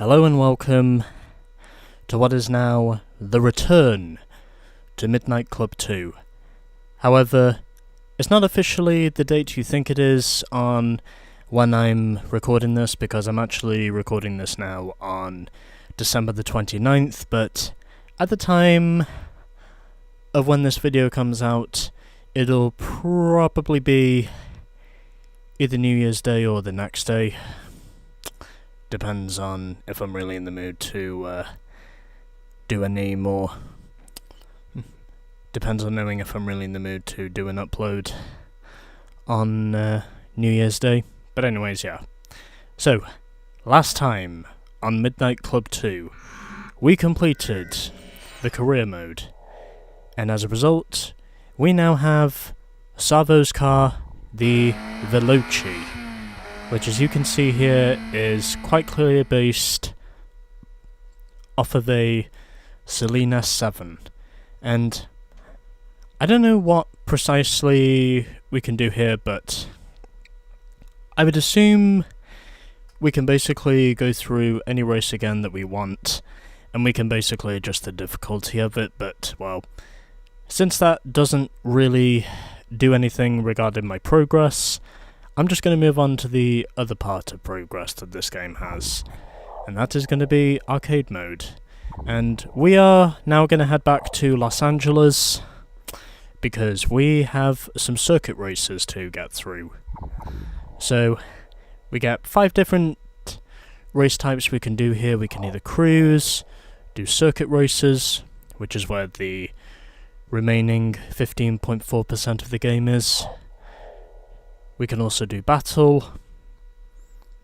Hello and welcome to what is now the return to Midnight Club 2. However, it's not officially the date you think it is on when I'm recording this, because I'm actually recording this now on December the 29th, but at the time of when this video comes out, it'll probably be either New Year's Day or the next day. Depends on if I'm really in the mood to do any more. Depends on knowing if I'm really in the mood to do an upload on New Year's Day. But anyways, yeah. So, last time on Midnight Club 2, we completed the career mode. And as a result, we now have Savo's car, the Veloci, which, as you can see here, is quite clearly based off of a Selena 7. And I don't know what precisely we can do here, but I would assume we can basically go through any race again that we want, and we can basically adjust the difficulty of it, but, well, since that doesn't really do anything regarding my progress, I'm just going to move on to the other part of progress that this game has, and that is going to be arcade mode. And we are now going to head back to Los Angeles, because we have some circuit races to get through. So, we get 5 different race types we can do here. We can either cruise, do circuit races, which is where the remaining 15.4% of the game is. We can also do battle.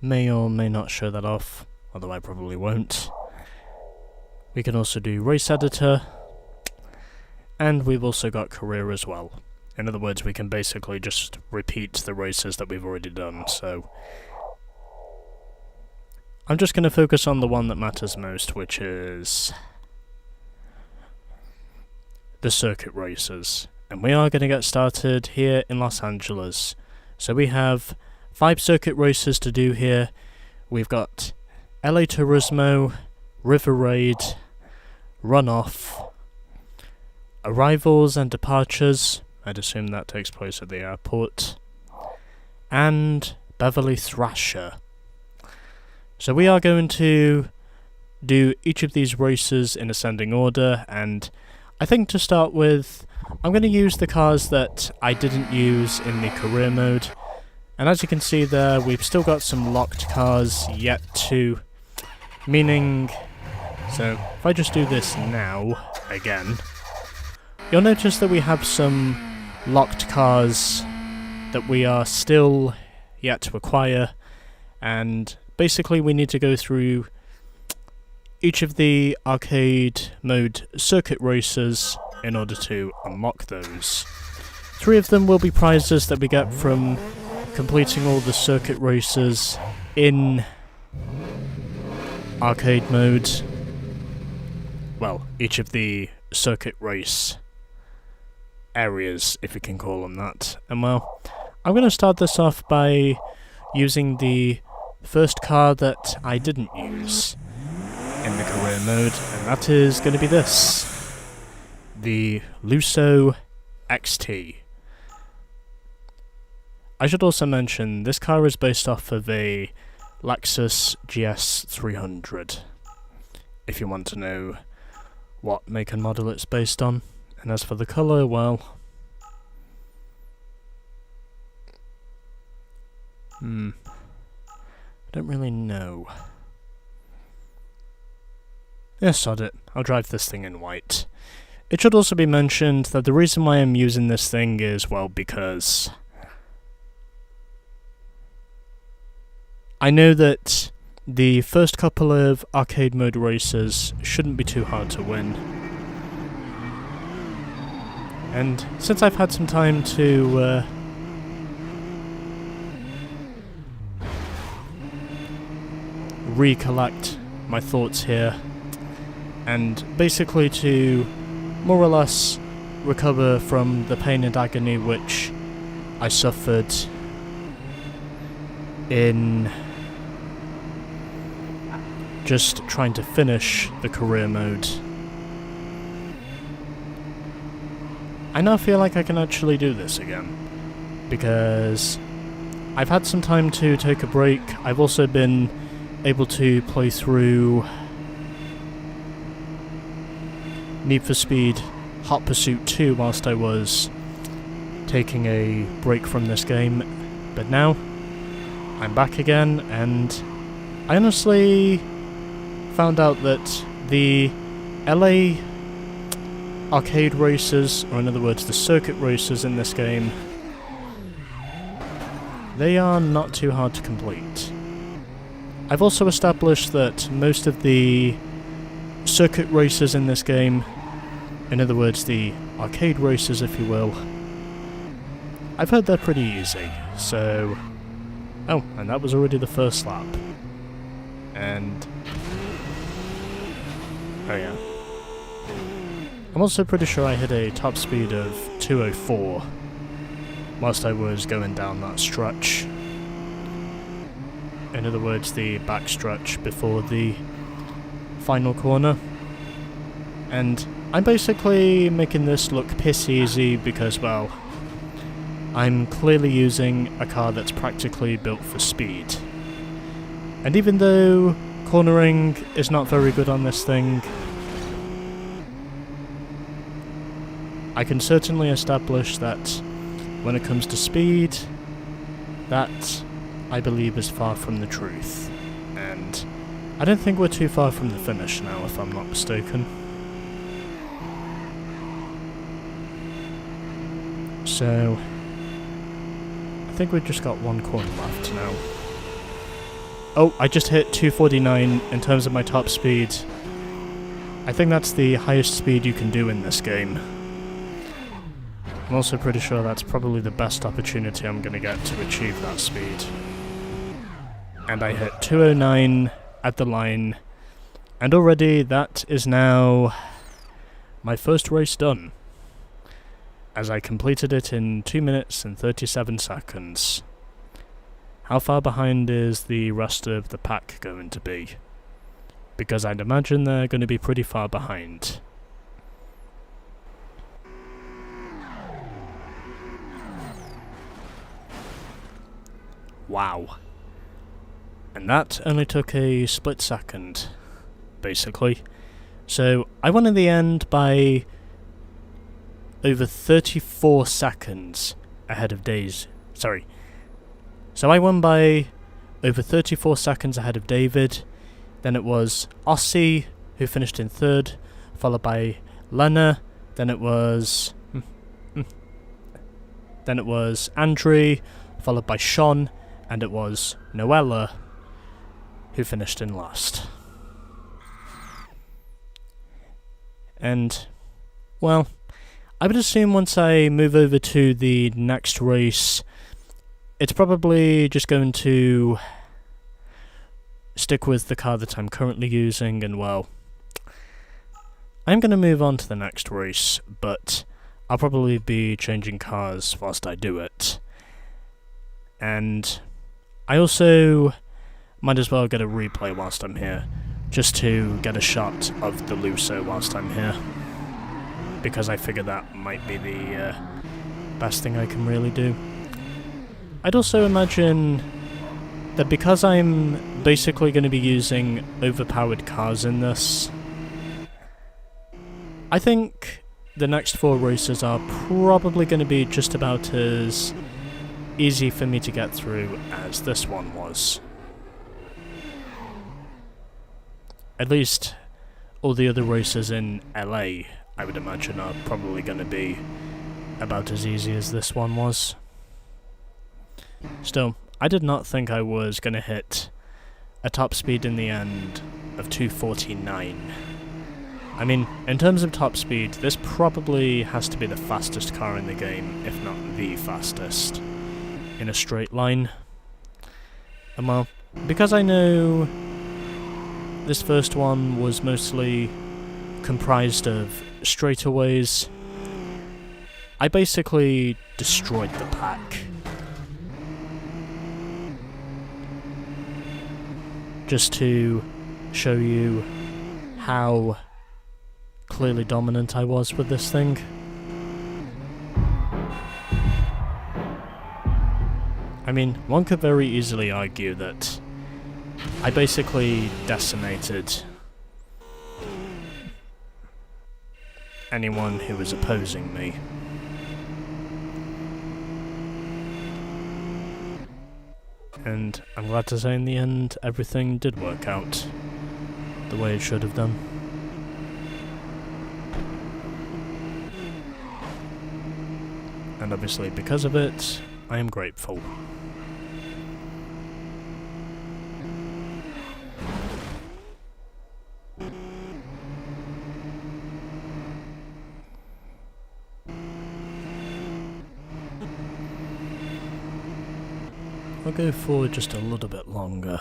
May or may not show that off, although I probably won't. We can also do race editor, and we've also got career as well. In other words, we can basically just repeat the races that we've already done, so I'm just going to focus on the one that matters most, which is the circuit races. And we are going to get started here in Los Angeles. So we have 5 circuit races to do here. We've got LA Turismo, River Raid, Runoff, Arrivals and Departures, I'd assume that takes place at the airport, and Beverly Thrasher. So we are going to do each of these races in ascending order, and I think to start with, I'm going to use the cars that I didn't use in the career mode. And as you can see there, we've still got some locked cars yet to, meaning, so if I just do this now, again, you'll notice that we have some locked cars that we are still yet to acquire, and basically we need to go through each of the arcade mode circuit races in order to unlock those. 3 of them will be prizes that we get from completing all the circuit races in arcade mode. Well, each of the circuit race areas, if you can call them that. And well, I'm going to start this off by using the first car that I didn't use in the career mode, and that is going to be this, the Lusso XT. I should also mention, this car is based off of a Lexus GS 300, if you want to know what make and model it's based on. And as for the colour, well, I don't really know. Yeah, sod it. I'll drive this thing in white. It should also be mentioned that the reason why I'm using this thing is, well, because I know that the first couple of arcade mode races shouldn't be too hard to win. And since I've had some time to recollect my thoughts here, and basically to more or less recover from the pain and agony which I suffered in just trying to finish the career mode. I now feel like I can actually do this again, because I've had some time to take a break. I've also been able to play through Need for Speed Hot Pursuit 2 whilst I was taking a break from this game, but now I'm back again, and I honestly found out that the LA arcade races, or in other words the circuit races in this game, they are not too hard to complete. I've also established that most of the circuit races in this game, in other words the arcade races if you will, I've heard they're pretty easy, so... Oh, and that was already the first lap. And... oh yeah. I'm also pretty sure I hit a top speed of 204 whilst I was going down that stretch. In other words, the back stretch before the final corner. And I'm basically making this look piss easy because, well, I'm clearly using a car that's practically built for speed. And even though cornering is not very good on this thing, I can certainly establish that when it comes to speed, that I believe is far from the truth. And I don't think we're too far from the finish now, if I'm not mistaken. So, I think we've just got one corner left now. Oh, I just hit 249 in terms of my top speed. I think that's the highest speed you can do in this game. I'm also pretty sure that's probably the best opportunity I'm going to get to achieve that speed. And I hit 209 at the line, and already that is now my first race done, as I completed it in 2 minutes and 37 seconds. How far behind is the rest of the pack going to be? Because I'd imagine they're going to be pretty far behind. Wow. And that only took a split second, basically. So, I won in the end by over 34 seconds ahead of So I won by over 34 seconds ahead of David. Then it was Ossie, who finished in third, followed by Lena. Then it was Andrew, followed by Sean, and it was Noella, who finished in last. And, well, I would assume once I move over to the next race, it's probably just going to stick with the car that I'm currently using, and well, I'm going to move on to the next race, but I'll probably be changing cars whilst I do it. And I also might as well get a replay whilst I'm here, just to get a shot of the Lusso whilst I'm here, because I figure that might be the best thing I can really do. I'd also imagine that because I'm basically going to be using overpowered cars in this, I think the next 4 races are probably going to be just about as easy for me to get through as this one was. At least all the other races in LA, I would imagine, are probably going to be about as easy as this one was. Still, I did not think I was going to hit a top speed in the end of 249. I mean, in terms of top speed, this probably has to be the fastest car in the game, if not the fastest, in a straight line. And well, because I know this first one was mostly comprised of straightaways, I basically destroyed the pack. Just to show you how clearly dominant I was with this thing. I mean, one could very easily argue that I basically decimated anyone who was opposing me. And I'm glad to say in the end, everything did work out the way it should have done. And obviously because of it, I am grateful. I'll go forward just a little bit longer.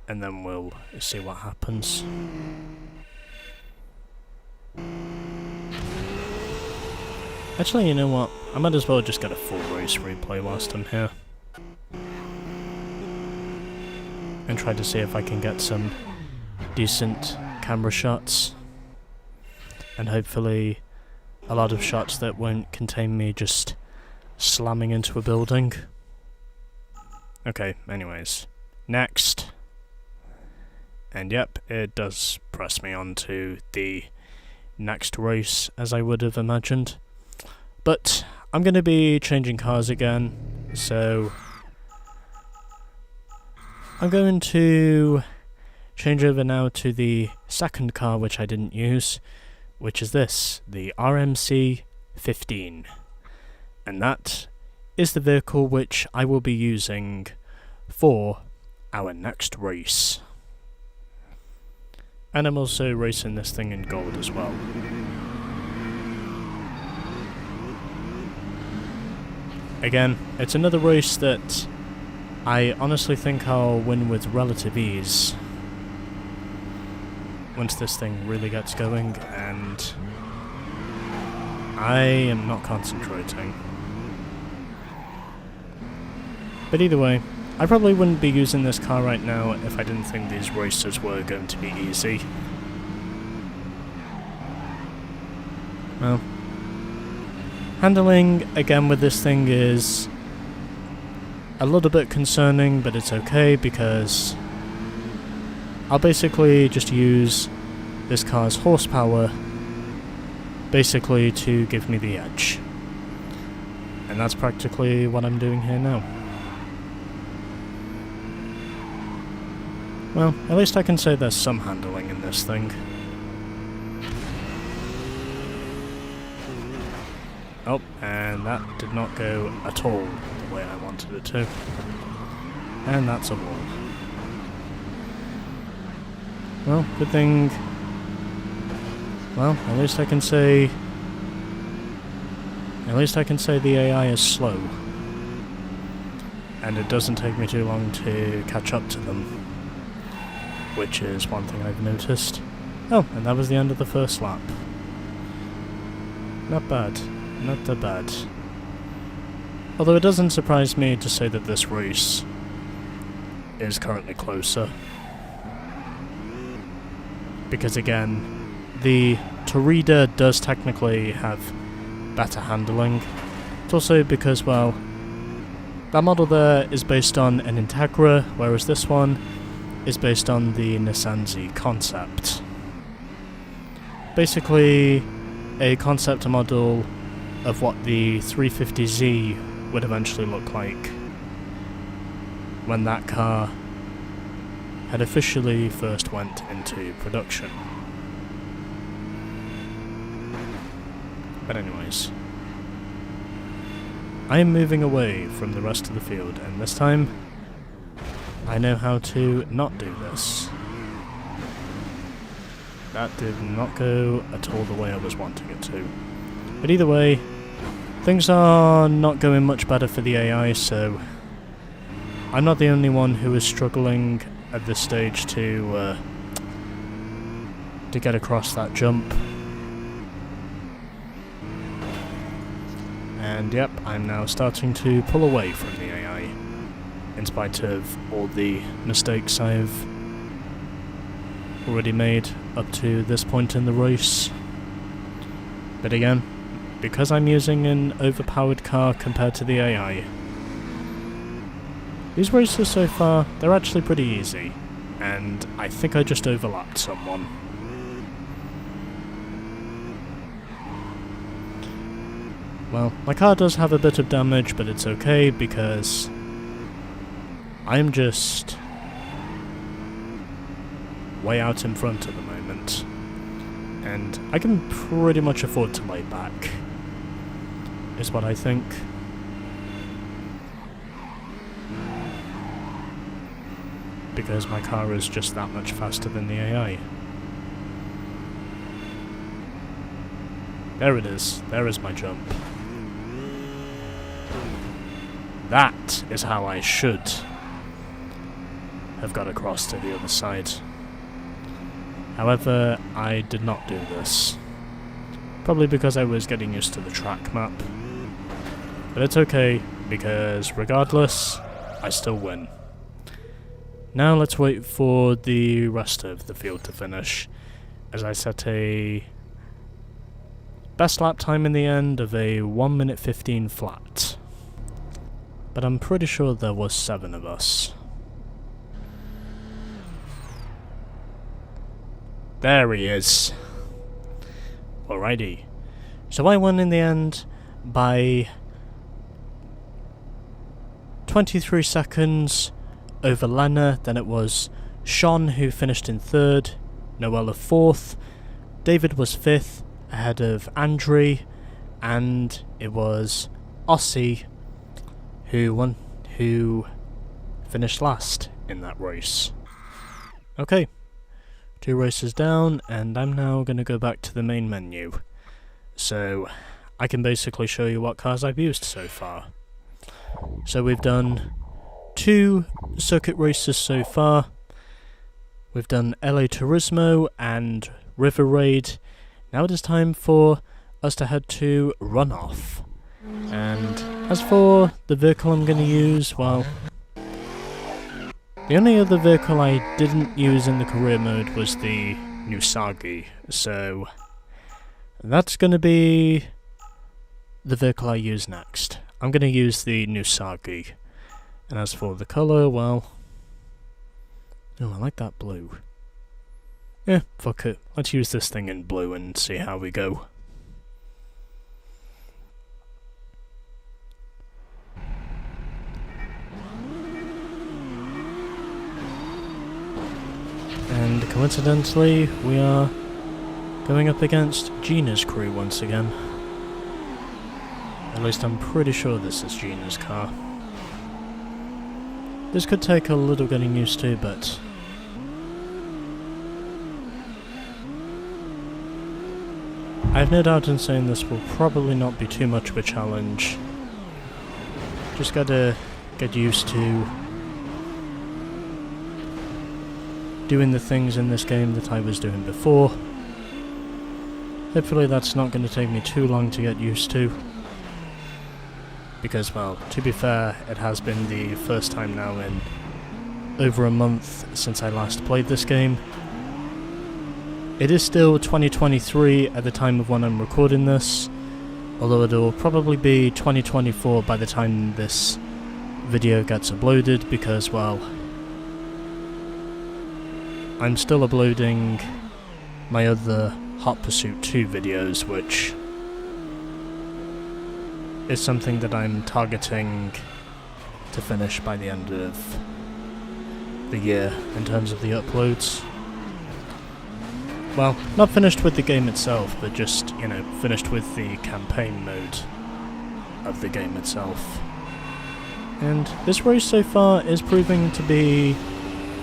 And then we'll see what happens. Actually, you know what? I might as well just get a full race replay whilst I'm here. And try to see if I can get some decent camera shots. And hopefully a lot of shots that won't contain me just slamming into a building. Okay, anyways. Next. And yep, it does press me on to the next race, as I would have imagined. But I'm going to be changing cars again, so I'm going to change over now to the second car which I didn't use, which is this, the RMC 15. And that is the vehicle which I will be using for our next race. And I'm also racing this thing in gold as well. Again, it's another race that I honestly think I'll win with relative ease once this thing really gets going, and I am not concentrating. But either way, I probably wouldn't be using this car right now if I didn't think these races were going to be easy. Well, handling again with this thing is a little bit concerning, but it's okay because I'll basically just use this car's horsepower basically to give me the edge. And that's practically what I'm doing here now. Well, at least I can say there's some handling in this thing. Oh, and that did not go at all the way I wanted it to. And that's a wall. Well, good thing... Well, at least I can say... At least I can say the AI is slow. And it doesn't take me too long to catch up to them. Which is one thing I've noticed. Oh, and that was the end of the first lap. Not bad. Not that bad. Although it doesn't surprise me to say that this race is currently closer. Because again, the Turismo does technically have better handling. It's also because, well, that model there is based on an Integra, whereas this one is based on the Nissan Z concept. Basically, a concept model of what the 350Z would eventually look like when that car had officially first went into production. But anyways, I am moving away from the rest of the field, and this time I know how to not do this. That did not go at all the way I was wanting it to. But either way, things are not going much better for the AI, so I'm not the only one who is struggling at this stage to get across that jump. And yep, I'm now starting to pull away from the AI. in spite of all the mistakes I've already made up to this point in the race. But again, because I'm using an overpowered car compared to the AI, these races so far, they're actually pretty easy, and I think I just overlapped someone. Well, my car does have a bit of damage, but it's okay because I'm just way out in front at the moment, and I can pretty much afford to lay back, is what I think. Because my car is just that much faster than the AI. There it is. There is my jump. That is how I should have got across to the other side. However, I did not do this. Probably because I was getting used to the track map. But it's okay, because regardless, I still win. Now let's wait for the rest of the field to finish, as I set a best lap time in the end of a 1 minute 15 flat. But I'm pretty sure there was 7 of us. There he is. Alrighty. So I won in the end by 23 seconds over Lena. Then it was Sean who finished in 3rd, Noella 4th, David was 5th ahead of Andre, and it was Ossie who finished last in that race. Okay, 2 races down, and I'm now going to go back to the main menu, so I can basically show you what cars I've used so far. So we've done 2 circuit races so far. We've done LA Turismo and River Raid. Now it is time for us to head to Runoff. And as for the vehicle I'm going to use, well, the only other vehicle I didn't use in the career mode was the Nusagi, so that's going to be the vehicle I use next. I'm going to use the Nusagi. And as for the colour, well, oh, I like that blue. Yeah, fuck it. Let's use this thing in blue and see how we go. And coincidentally, we are going up against Gina's crew once again. At least I'm pretty sure this is Gina's car. This could take a little getting used to, but I have no doubt in saying this will probably not be too much of a challenge. Just gotta get used to doing the things in this game that I was doing before. Hopefully that's not going to take me too long to get used to. Because, well, to be fair, it has been the first time now in over a month since I last played this game. It is still 2023 at the time of when I'm recording this, although it'll probably be 2024 by the time this video gets uploaded, because, well, I'm still uploading my other Hot Pursuit 2 videos, which is something that I'm targeting to finish by the end of the year in terms of the uploads. Well, not finished with the game itself, but just, you know, finished with the campaign mode of the game itself. And this race so far is proving to be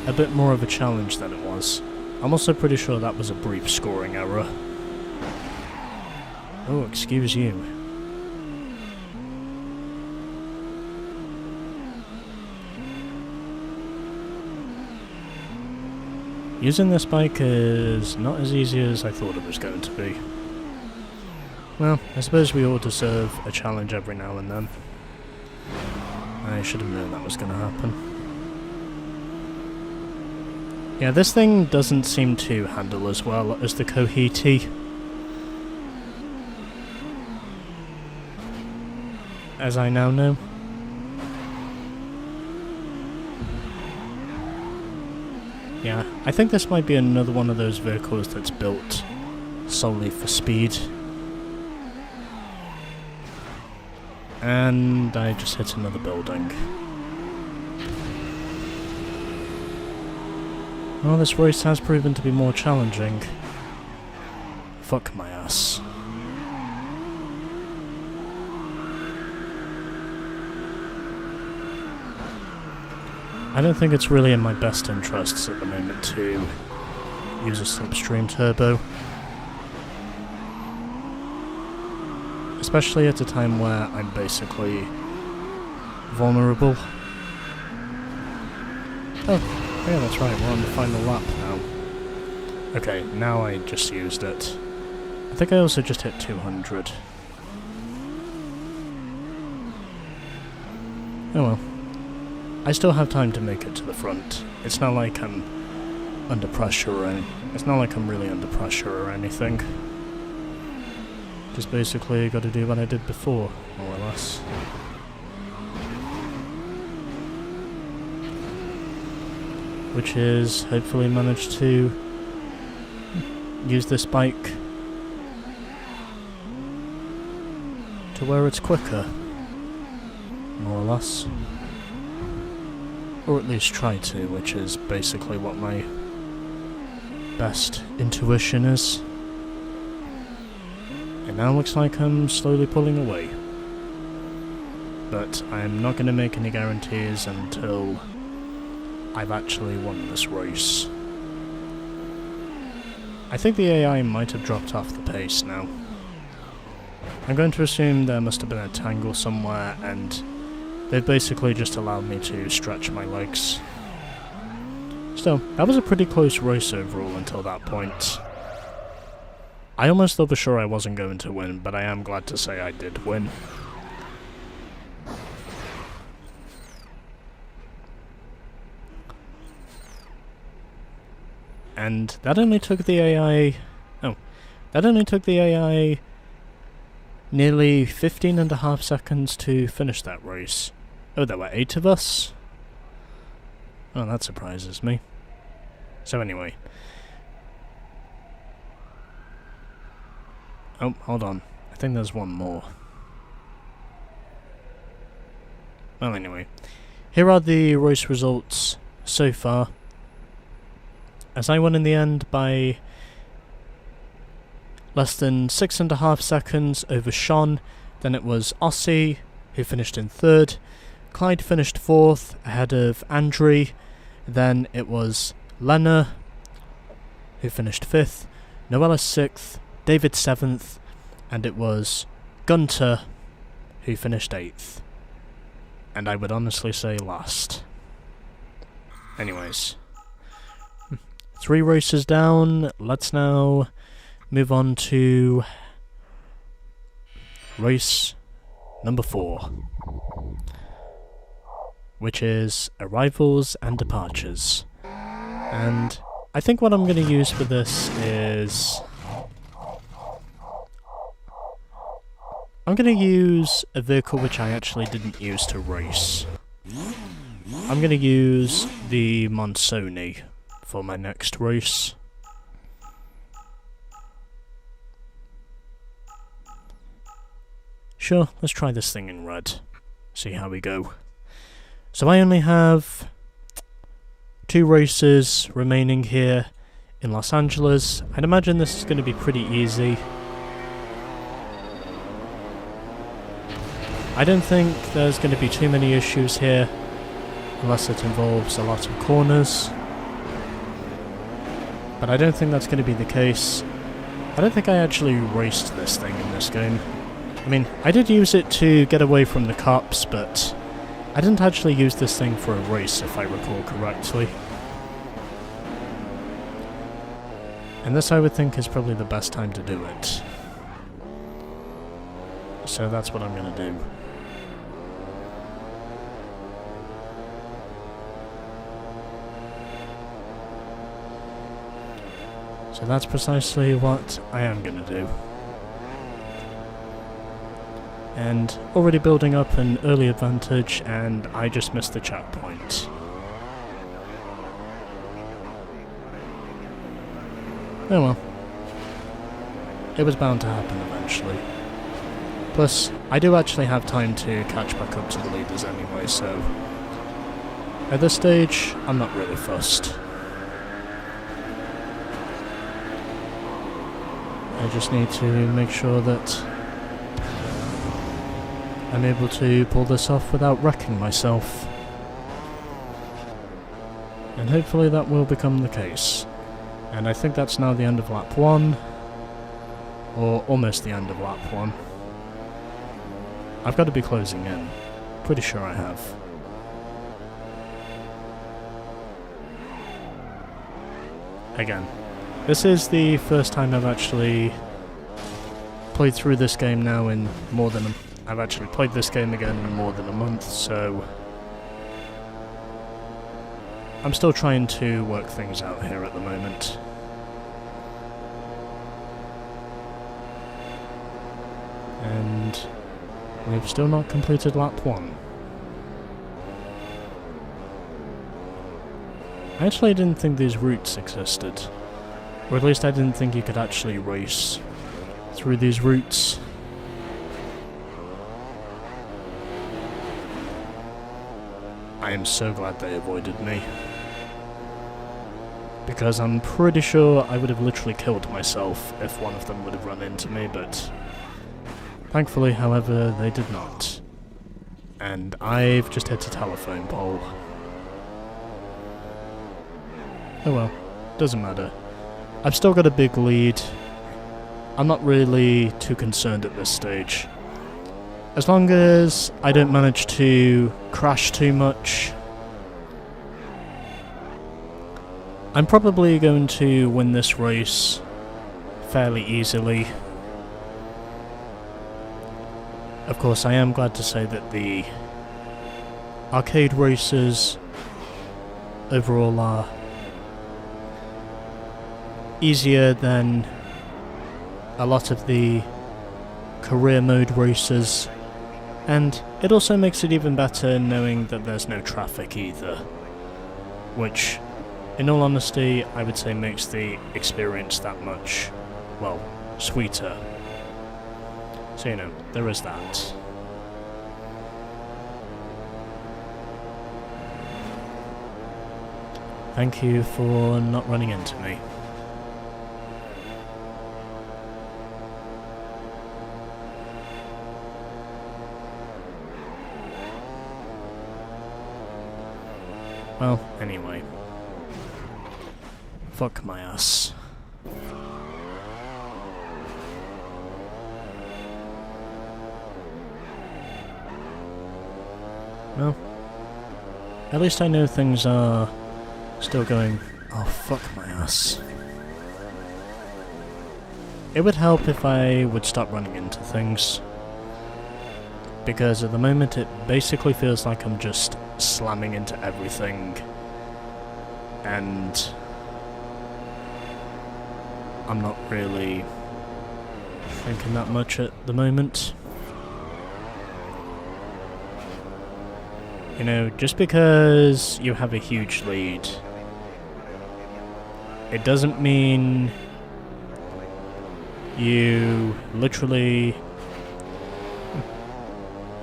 a bit more of a challenge than it was. I'm also pretty sure that was a brief scoring error. Oh, excuse you. Using this bike is not as easy as I thought it was going to be. Well, I suppose we all deserve a challenge every now and then. I should have known that was going to happen. Yeah, this thing doesn't seem to handle as well as the Cohete. As I now know. Yeah, I think this might be another one of those vehicles that's built solely for speed. And I just hit another building. Well, this race has proven to be more challenging. Fuck my ass. I don't think it's really in my best interests at the moment to use a slipstream turbo. Especially at a time where I'm basically vulnerable. Oh, yeah, that's right, we're on the final lap now. Okay, now I just used it. I think I also just hit 200. Oh well. I still have time to make it to the front. It's not like I'm under pressure or anything. It's not like I'm really under pressure or anything. Just basically got to do what I did before, more or less. Which is hopefully manage to use this bike to where it's quicker, more or less. Or at least try to, which is basically what my best intuition is. It now looks like I'm slowly pulling away. But I'm not going to make any guarantees until I've actually won this race. I think the AI might have dropped off the pace now. I'm going to assume there must have been a tangle somewhere and they've basically just allowed me to stretch my legs. Still, that was a pretty close race overall until that point. I almost thought for sure I wasn't going to win, but I am glad to say I did win. And that only took the AI... Oh. That only took the AI nearly 15.5 seconds to finish that race. Oh, there were 8 of us? Oh, that surprises me. So anyway. Oh, hold on. I think there's one more. Well, anyway. Here are the race results so far. As I won in the end by less than 6.5 seconds over Sean. Then it was Ossie, who finished in 3rd. Clyde finished 4th, ahead of Andrew. Then it was Lena, who finished 5th. Noella 6th. David 7th. And it was Gunter, who finished 8th. And I would honestly say last. Anyways. 3 races down. Let's now move on to race number 4. Which is arrivals and departures. And I think what I'm going to use for this is... I'm going to use a vehicle which I actually didn't use to race. I'm going to use the Monsoni for my next race. Sure, let's try this thing in red. See how we go. So I only have 2 races remaining here in Los Angeles. I'd imagine this is going to be pretty easy. I don't think there's going to be too many issues here, unless it involves a lot of corners. But I don't think that's going to be the case. I don't think I actually raced this thing in this game. I mean, I did use it to get away from the cops, but I didn't actually use this thing for a race, if I recall correctly. And this, I would think, is probably the best time to do it. So that's what I'm going to do. So that's precisely what I am going to do. And already building up an early advantage, and I just missed the checkpoint. Oh well. It was bound to happen eventually. Plus, I do actually have time to catch back up to the leaders anyway, so at this stage, I'm not really fussed. I just need to make sure that I'm able to pull this off without wrecking myself. And hopefully that will become the case. And I think that's now the end of lap 1. Or almost the end of lap 1. I've got to be closing in. Pretty sure I have. Again, this is the first time I've actually played through this game now in more than I've actually played this game again in more than a month, so I'm still trying to work things out here at the moment. And we've still not completed lap 1. I actually didn't think these routes existed. Or at least I didn't think you could actually race through these routes. I am so glad they avoided me. Because I'm pretty sure I would have literally killed myself if one of them would have run into me, but thankfully, however, they did not. And I've just hit a telephone pole. Oh well, doesn't matter. I've still got a big lead. I'm not really too concerned at this stage. As long as I don't manage to crash too much, I'm probably going to win this race fairly easily. Of course, I am glad to say that the arcade races overall are easier than a lot of the career mode races, and it also makes it even better knowing that there's no traffic either, which, in all honesty, I would say makes the experience that much, well, sweeter. So, you know, there is that. Thank you for not running into me. Well, anyway. Fuck my ass. Well, at least I know things are still going. Oh, fuck my ass. It would help if I would stop running into things, because at the moment it basically feels like I'm just slamming into everything, and I'm not really thinking that much at the moment. You know, just because you have a huge lead, it doesn't mean you literally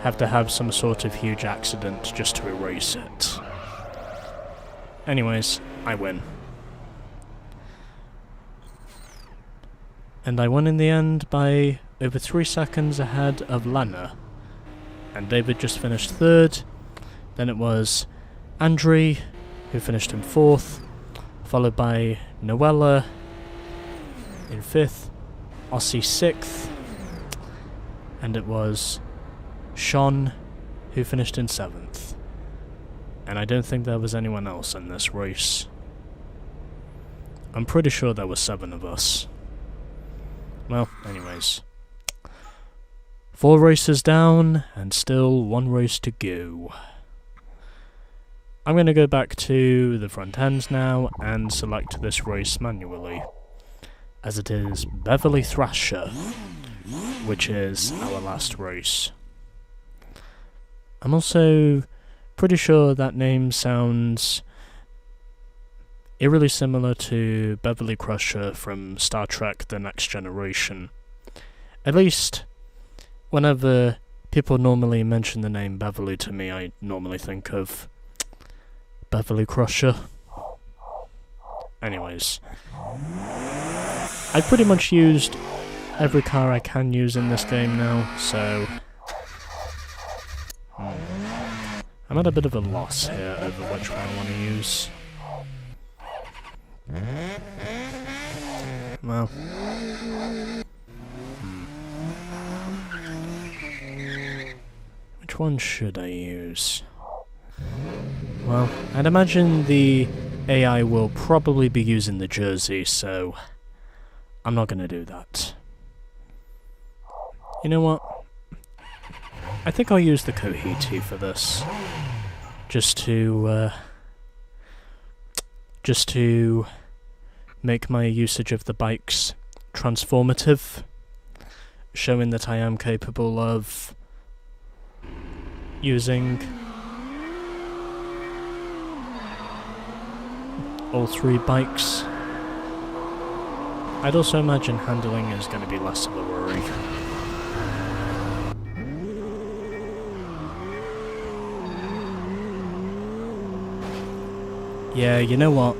have to have some sort of huge accident just to erase it. Anyways, I win. And I won in the end by over 3 seconds ahead of Lana. And David just finished 3rd. Then it was Andre, who finished in 4th, followed by Noella in 5th, Aussie 6th, and it was Sean, who finished in 7th. And I don't think there was anyone else in this race. I'm pretty sure there were 7 of us. Well, anyways. 4 races down, and still 1 race to go. I'm going to go back to the front ends now and select this race manually. as it is Beverly Thrasher, which is our last race. I'm also pretty sure that name sounds eerily similar to Beverly Crusher from Star Trek The Next Generation. At least, whenever people normally mention the name Beverly to me, I normally think of Beverly Crusher. Anyways, I've pretty much used every car I can use in this game now, so I'm at a bit of a loss here over which one I want to use. Well, which one should I use? Well, I'd imagine the AI will probably be using the jersey, so I'm not gonna do that. You know what? I think I'll use the Kohiti for this. Just to make my usage of the bikes transformative, showing that I am capable of using all three bikes. I'd also imagine handling is going to be less of a worry. Yeah, you know what?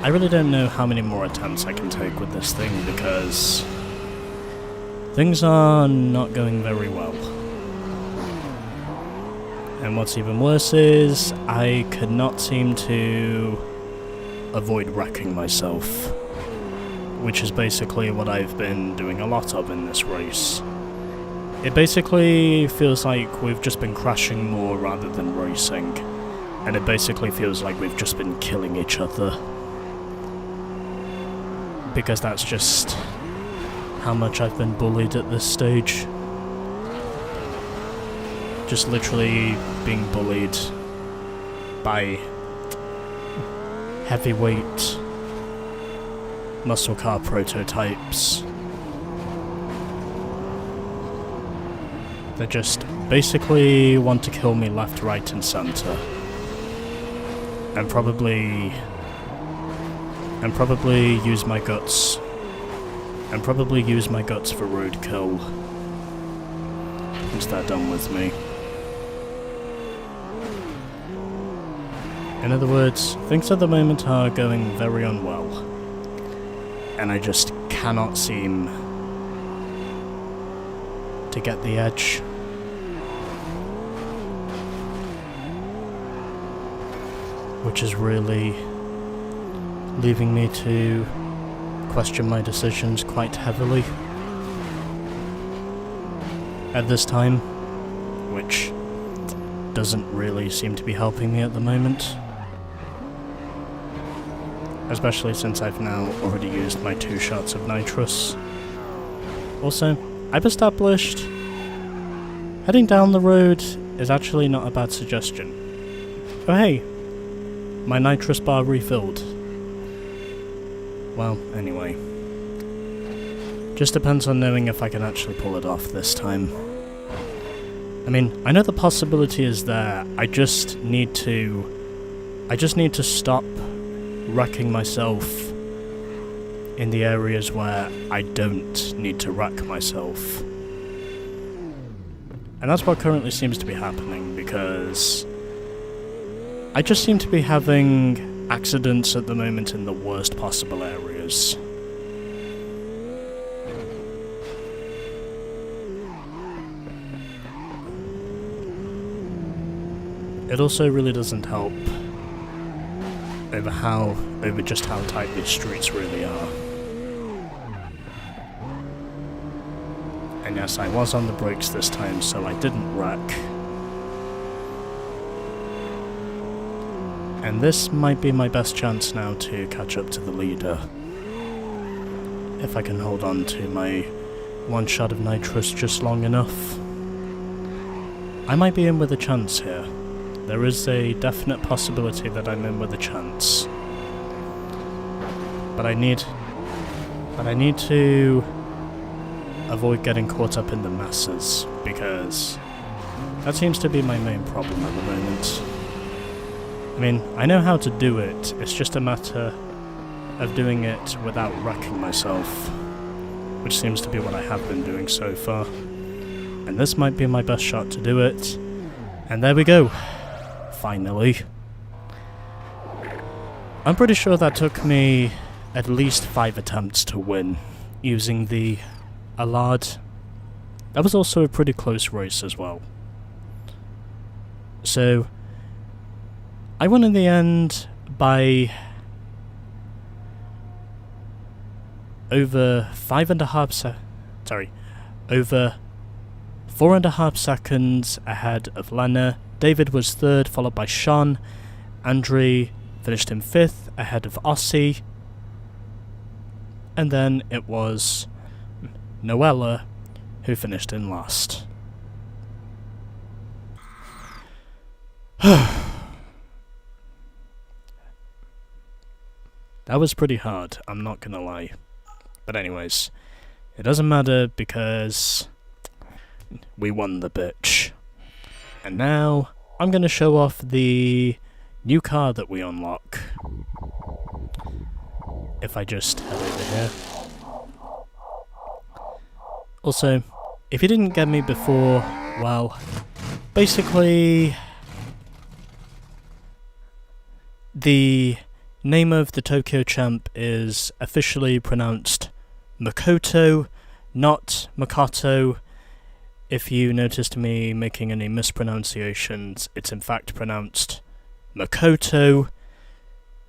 I really don't know how many more attempts I can take with this thing because things are not going very well. And what's even worse is I could not seem to avoid wrecking myself, which is basically what I've been doing a lot of in this race. It basically feels like we've just been crashing more rather than racing, and it basically feels like we've just been killing each other. Because that's just how much I've been bullied at this stage. Just literally being bullied by heavyweight muscle car prototypes. They just basically want to kill me left, right and centre. And probably use my guts. And probably use my guts for roadkill once they're done with me. In other words, things at the moment are going very unwell. And I just cannot seem to get the edge. Which is really leaving me to question my decisions quite heavily at this time, which doesn't really seem to be helping me at the moment. Especially since I've now already used my 2 shots of nitrous. Also, I've established heading down the road is actually not a bad suggestion. Oh hey, my nitrous bar refilled. Well, anyway. Just depends on knowing if I can actually pull it off this time. I mean, I know the possibility is there, I just need to stop wrecking myself in the areas where I don't need to wreck myself. And that's what currently seems to be happening, because I just seem to be having accidents at the moment in the worst possible areas. It also really doesn't help over just how tight these streets really are. And yes, I was on the brakes this time, so I didn't wreck. And this might be my best chance now to catch up to the leader. If I can hold on to my 1 shot of nitrous just long enough. I might be in with a chance here. There is a definite possibility that I'm in with a chance. But I need But I need to avoid getting caught up in the masses, because that seems to be my main problem at the moment. I mean, I know how to do it, it's just a matter of doing it without wrecking myself, which seems to be what I have been doing so far. And this might be my best shot to do it. And there we go. Finally. I'm pretty sure that took me at least 5 attempts to win, using the Allard. That was also a pretty close race as well. So, I won in the end by over 4.5 seconds ahead of Lena. David was third, followed by Sean. Andre finished in 5th, ahead of Ossie. And then it was Noella who finished in last. That was pretty hard, I'm not gonna lie. But anyways, it doesn't matter because we won the bitch. And now I'm gonna show off the new car that we unlock. If I just head over here. Also, if you didn't get me before, well, basically the name of the Tokyo Champ is officially pronounced Makoto, not Makato. If you noticed me making any mispronunciations, it's in fact pronounced Makoto.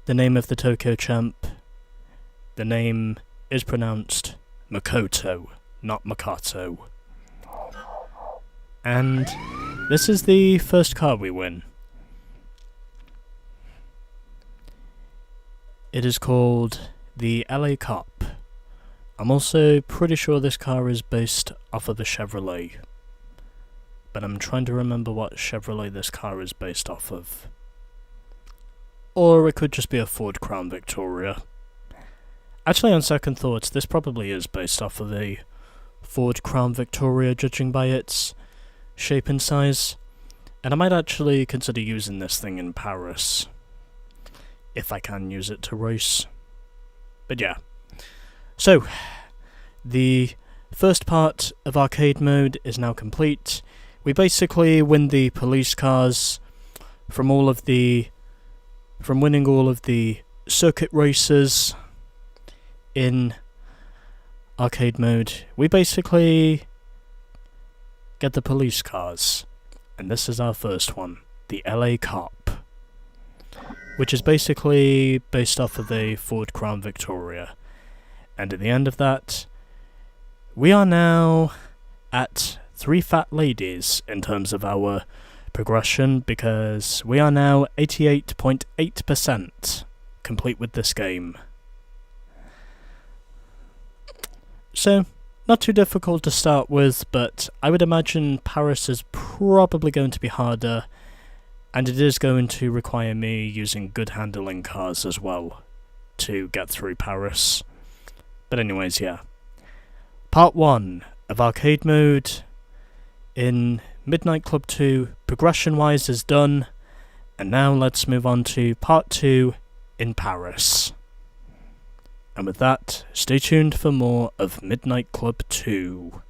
The name of the Tokyo Champ, the name is pronounced Makoto, not Makato. And this is the first car we win. It is called the LA Cop. I'm also pretty sure this car is based off of the Chevrolet, but I'm trying to remember what Chevrolet this car is based off of. Or it could just be a Ford Crown Victoria. Actually, on second thoughts, this probably is based off of a Ford Crown Victoria, judging by its shape and size. And I might actually consider using this thing in Paris, if I can use it to race. But yeah. So, the first part of arcade mode is now complete. We basically win the police cars from winning all of the circuit races in arcade mode. We basically get the police cars, and this is our first one, the LA Cop, which is basically based off of the Ford Crown Victoria. And at the end of that, we are now at 3 fat ladies in terms of our progression, because we are now 88.8% complete with this game. So, not too difficult to start with, but I would imagine Paris is probably going to be harder, and it is going to require me using good handling cars as well to get through Paris. But anyways, yeah. Part 1 of arcade mode in Midnight Club 2, progression-wise, is done, and now let's move on to Part 2 in Paris. And with that, stay tuned for more of Midnight Club 2.